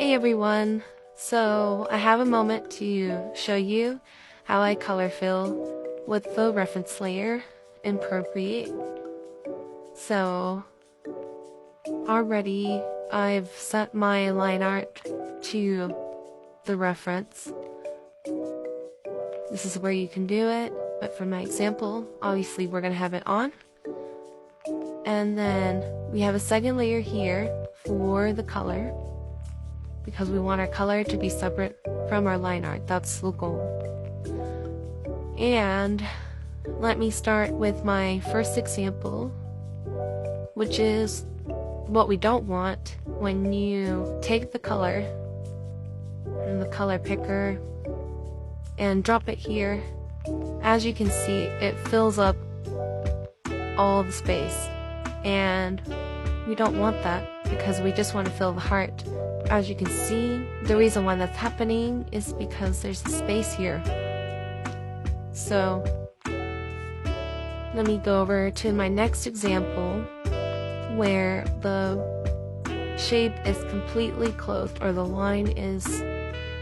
Hey everyone! So I have a moment to show you how I color fill with the reference layer in Procreate. So already I've set my line art to the reference. This is where you can do it, but for my example, obviously we're going to have it on. And then we have a second layer here for the color, because we want our color to be separate from our line art. That's the goal. And let me start with my first example, which is what we don't want when you take the color and the color picker and drop it here. As you can see, it fills up all the space, and we don't want that because we just want to fill the heart. As you can see, the reason why that's happening is because there's a space here. So let me go over to my next example where the shape is completely closed, or the line is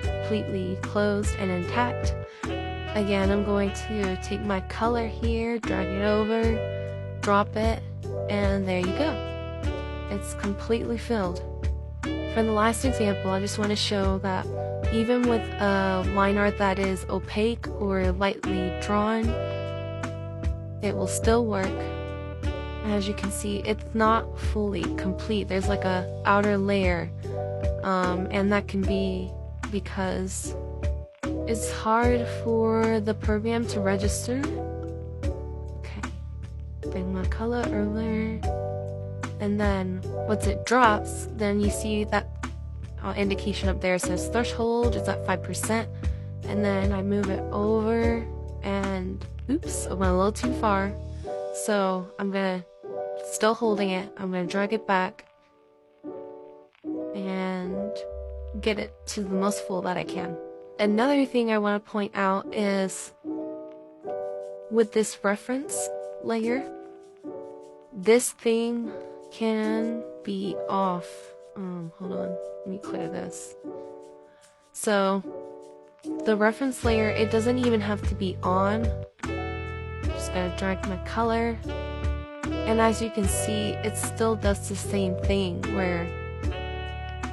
completely closed and intact. Again, I'm going to take my color here, drag it over, drop it, and there you go. It's completely filled. For the last example, I just want to show that even with a line art that is opaque or lightly drawn, it will still work. As you can see, it's not fully complete. There's like a outer layer, and that can be because it's hard for the program to register. Okay, bring my color earlier. And then once it drops, then you see that indication up there says threshold is at 5%. And then I move it over, and oops, I went a little too far. So I'm gonna, still holding it, I'm gonna drag it back and get it to the most full that I can. Another thing I want to point out is with this reference layer, this thing can be off. Hold on, let me clear this. So the reference layer, it doesn't even have to be on. Just gonna drag my color, and as you can see, it still does the same thing where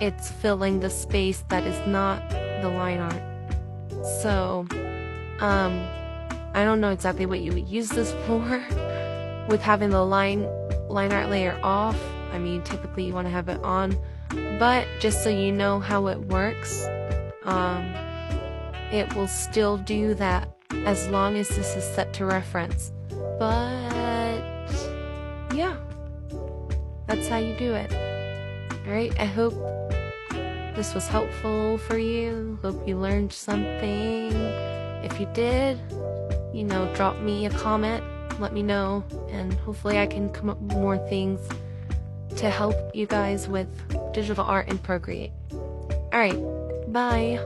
it's filling the space that is not the line art. So I don't know exactly what you would use this for with having the line art layer off. I mean, typically you want to have it on, but just so you know how it works, it will still do that as long as this is set to reference. But yeah, that's how you do it. Alright, I hope this was helpful for you. Hope you learned something. If you did, drop me a comment, let me know, and hopefully I can come up with more things to help you guys with digital art in Procreate. Alright, bye!